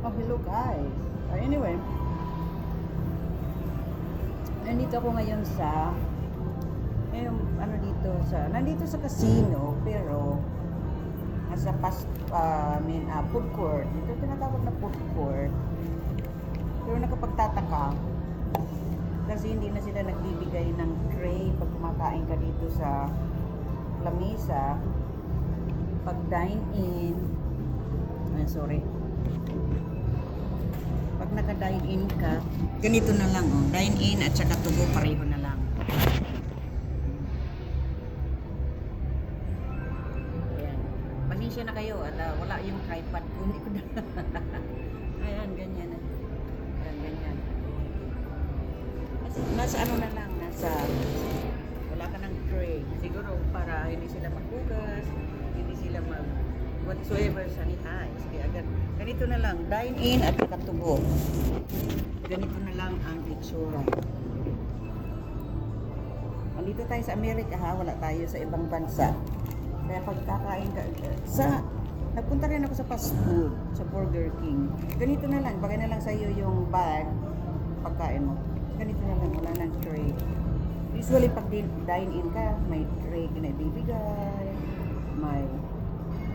Oh, hello guys. Anyway, nandito ako ngayon sa nandito sa casino, pero nasa food court. Ito tinatawag na food court. Pero nakapagtataka kasi hindi na sila nagbibigay ng tray pag kumakain ka dito sa lamesa. Pag dine in, pag naka-dine in ka, ganito na lang, oh. Dine in at saka tubo, pareho na lang. Ayan. Pasensya na kayo at wala yung tripod ko. Hindi ko na. Ayan, ganyan. Ayan, ganyan. Nasa ano na lang, wala ka ng tray. Siguro para hindi sila maghugas, hindi sila whatsoever sanitize. Kaya ganito na lang, dine in at katubo. Ganito na lang ang itsura. Andito tayo sa Amerika, ha, wala tayo sa ibang bansa. Kaya pagkakain ka nagpunta rin ako sa fast food, sa Burger King. Ganito na lang, bagay na lang sa iyo yung bag pagkain mo. Ganito na lang, wala nang tray. Usually pag dine in ka, may tray na ibibigay, may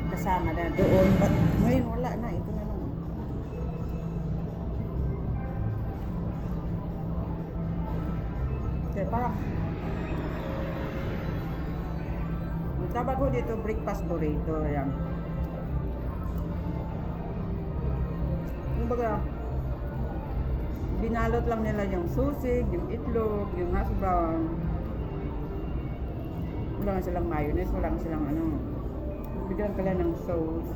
kasama na doon. But ngayon wala na, ito na lang. Kaya parang ang tawag ko dito, breakfast burrito. Ayan. Yung baga, binalot lang nila yung susig, yung itlog, yung hash brown. Wala nga silang mayonnaise, wala nga silang bigyan pala ng sauce.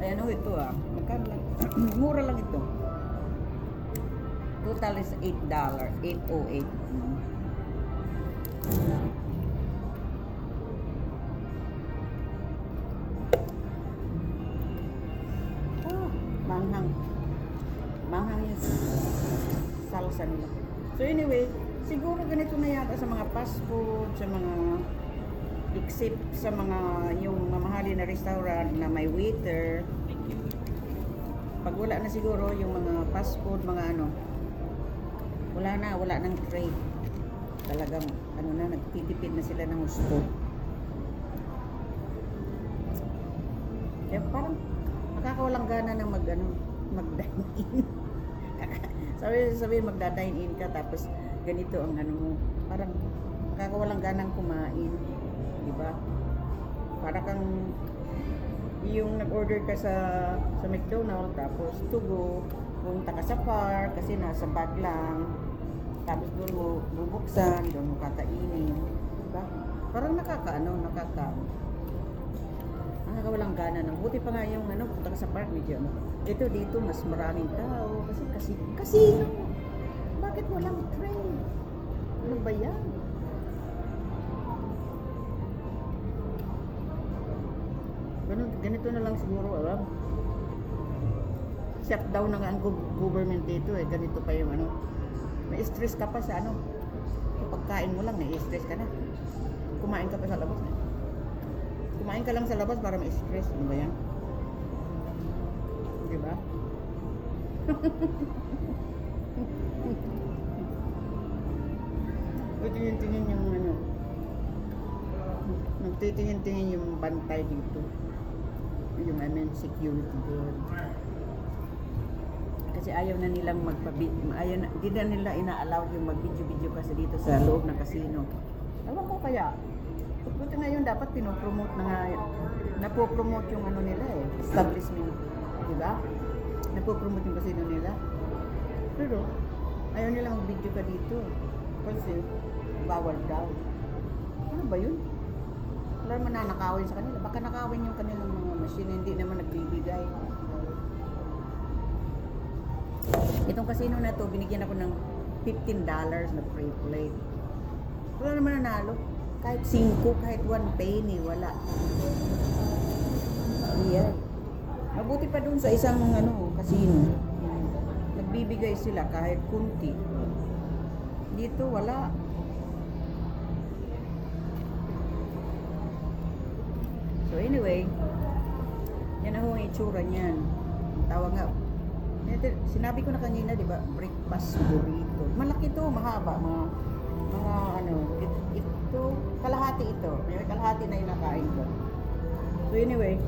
Ayan o, ito magkano lang. Mura lang ito. Total is $8, $8.08. Manghang yung salsa nila. So anyway, siguro ganito na yata sa mga fast food, sa mga except sa mga yung mamahali na restaurant na may waiter. Pag wala na siguro yung mga fast food, mga wala nang tray. Talagang nagtitipid na sila ng gusto. Kaya parang nakakawalang gana ng mag-dine in. sabi magda-dine in ka tapos ganito ang mo, parang nakakawalang ganang kumain, di ba? Para kang yung nag-order ka sa McDonald's tapos to go, punta ka sa park kasi nasa bag lang, tapos doon mo bubuksan, doon mo kakainin, di ba? Parang nakakawalang gana ng buti pa nga yung punta ka sa park medyo ito dito mas maraming tao kasi bakit walang train? Ano ba yan? Ganito na lang siguro, shutdown na nga ang government dito ganito pa yung may stress ka pa sa pagkain mo lang, stress ka na, kumain ka pa sa labas kumain ka lang sa labas para may stress. Ano ba yan? Diba? Tingin-tingin yung nagtitingin-tingin yung bantay dito, yung security guard, kasi ayaw na nilang hindi na nila ina-allow yung mag-video kasi dito sa loob ng casino. Ewan ko kaya buti ngayon dapat pinopromote na nga, napopromote yung nila establishment, diba? Napopromote yung casino nila, pero ayaw nila mag-video ka dito kasi bawal daw. Ano ba yun? Wala naman nanakawin sa kanila, baka nakawin yung kanilang mga machine, hindi naman nagbibigay. Itong casino na to, binigyan ako ng $15 na free plate. Wala naman nanalo. Kahit 5, kahit 1 penny, wala. Ayan. Mabuti pa dun sa isang casino. Nagbibigay sila kahit kunti. Dito wala. So anyway, yan ang itsura niyan. Tawag nga. Sinabi ko na kanina, di ba? Breakfast burrito. Malaki to, mahaba. Mga ano, ito, kalahati ito. May kalahati na yung nakain ko. So anyway,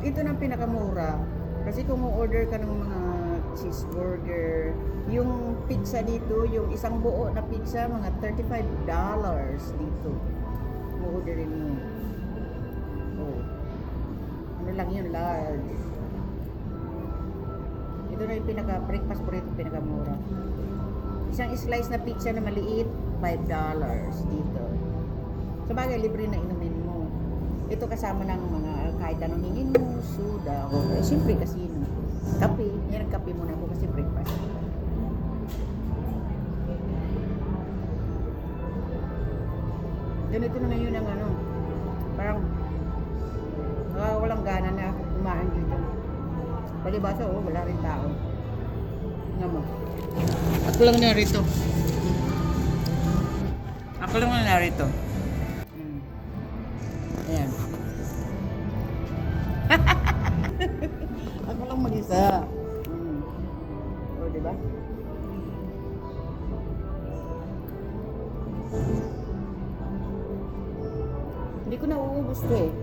ito na pinakamura. Kasi kung order ka ng mga cheeseburger, yung pizza dito, yung isang buo na pizza, mga $35 dito. Orderin mo. Oh. Ano lang yun, large. Ito na yung pinaka-breakfast burrito, pinakamura. Isang slice na pizza na maliit, $5 dito. So bagay, libre na inumin mo. Ito kasama ng mga kahit anong hingin mo, soda, o siyempre kasino. Kape, yan ang kape muna ako kasi breakfast. Ganito na ngayon ang ano, parang walang gana na ako kumain dito. Palibasa, wala rin tao. Naman. Ako lang narito. Ako lang narito. Ayan. Ako lang mag-isa. O, diba? Hindi ko na uubos to eh.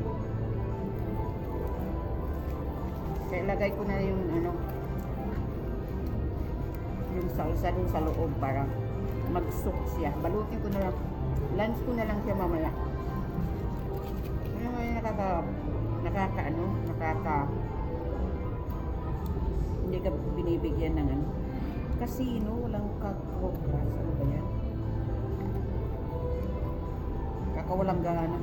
Kaya lagay ko na yung ano, yung salsa dun sa loob para mag-soak siya. Balutin ko na lang. Lunch ko na lang siya mamaya. Ano nga yung hindi ka binibigyan ng ano. Casino, walang kakobras. Ano ba yan? Kakawalang gana.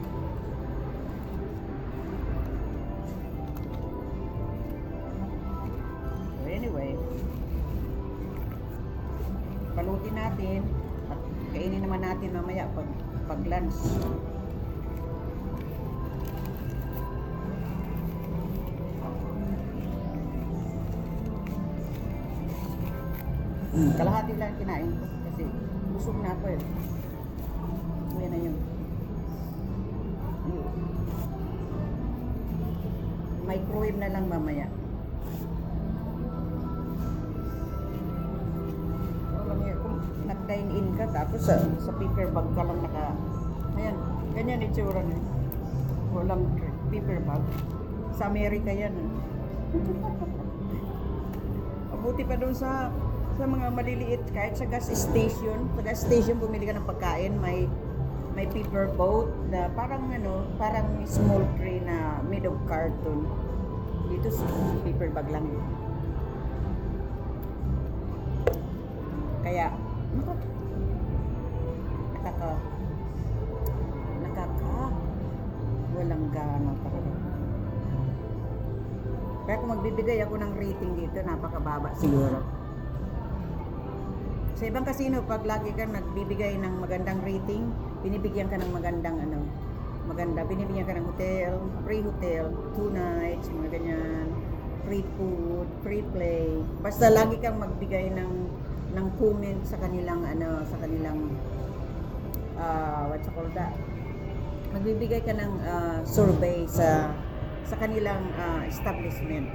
Anyway, palutin natin at kainin naman natin mamaya pag lunch. Kalahati lang kinain ko kasi busog na ako eh. Yan na yun. Microwave na lang mamaya. Nag-dine in ka tapos sa paper bag ka lang ayan, ganyan itsura na walang paper bag sa Amerika yan mabuti pa doon sa mga maliliit kahit sa gas station bumili ka ng pagkain may paper boat na parang small tray na made of carton dito paper bag lang kaya walang gana talaga. Kaya kung magbibigay ako ng rating dito, napakababa siguro. Sa ibang casino, pag lagi ka nagbibigay ng magandang rating, binibigyan ka ng magandang binibigyan ka ng hotel, free hotel, 2 nights, mga ganyan, free food, free play. Basta lagi kang magbigay ng comment sa kanilang what's called that? Magbibigay ka ng survey sa kanilang establishment.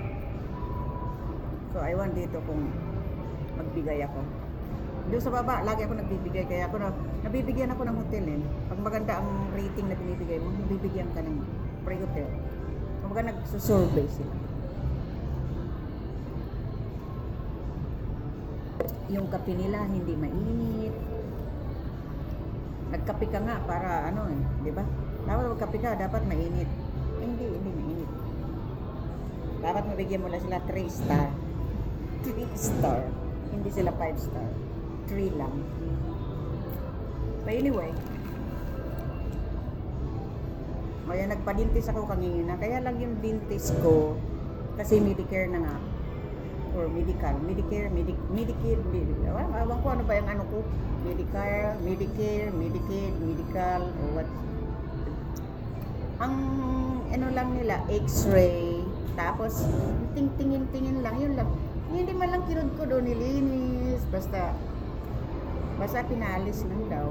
So, I want dito kung magbigay ako. Doon sa baba, lagi ako nagbibigay. Kaya nabibigyan ako ng hotel eh. Pag maganda ang rating na binibigay mo, bibigyan ka ng free hotel. Kung nagsusurvey sila. Yung kape nila, hindi mainit. Nagkape ka nga para di ba? Dapat magkape ka, dapat mainit. Hindi mainit. Dapat mabigyan mo lang sila 3 star. 3 star. Hindi sila 5 star. 3 lang. But anyway, kaya nagpa-dentist ako kanina. Kaya lang yung dentist ko, kasi Medicare na nga. Or Medicare, awan ko ano ba yung ano ko, Medicare, Medicaid, Medical, or what. Ang ano lang nila, x-ray, tapos tingin lang, yun lang. Hindi man lang kinod ko doon nilinis, basta pinalis lang daw.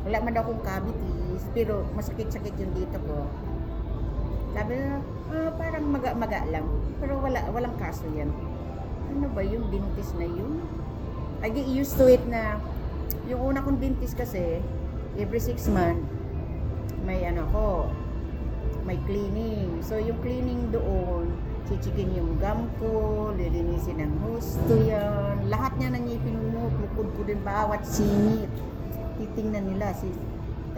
Wala man daw kong cavity. dentist, pero masakit-sakit yung dito ko. Sabi na, parang maga-maga lang. Pero walang kaso yan. Ano ba yung dentist na yun? I get used to it na, yung una kong dentist kasi, every 6 months, may may cleaning. So, yung cleaning doon, chichikin yung gum ko, lilinisin ang husto yan. Lahat niya ng ngipin mo, bukod ko din bawat singit. Titingnan nila,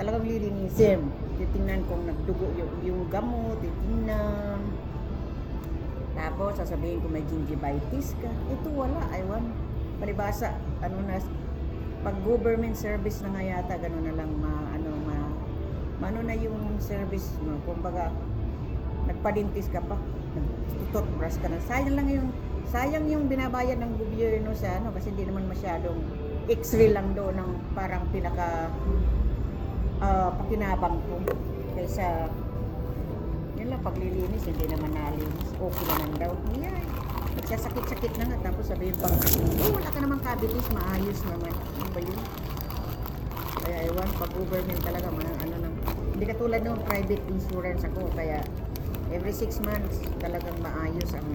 talagang lilinisin. Titingnan kung nagdugo yung gum mo, titingnan. Tapos, sasabihin ko may gingivitis ka. Ito wala, aywan. Palibasa, pag government service na nga yata, gano'n na lang ano na yung service mo. Kumbaga, nagpa-dentist ka pa, nag-toothbrush ka na. Sayang yung binabayad ng gobyerno sa kasi hindi naman masyadong x-ray lang doon ng parang pinaka pakinabang ko. Kaysa, yun lang, paglilinis, hindi naman nalinis. Okay naman daw. Yeah. Nagsasakit-sakit na nga. Tapos sabihin pang, wala ka naman cavities, maayos naman. Ano ba yun? Kaya ewan, pag government talaga, hindi katulad ng private insurance ako. Kaya, every 6 months, talagang maayos ang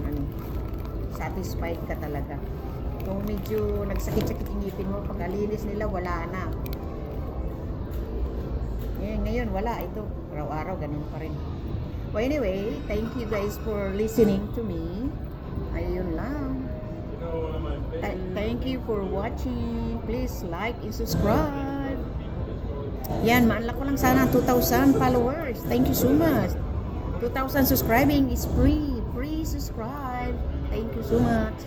satisfied ka talaga. Kung medyo nagsakit-sakit yung ngipin mo, pagkalinis nila, wala na. Ngayon, wala. Ito, araw-araw, ganun pa rin. Well, anyway, thank you guys for listening to me. Ayun lang. Thank you for watching. Please like and subscribe. Yan, maanla ko lang sana 2,000 followers. Thank you so much. 2,000 subscribing is free. Free subscribe. Thank you so much.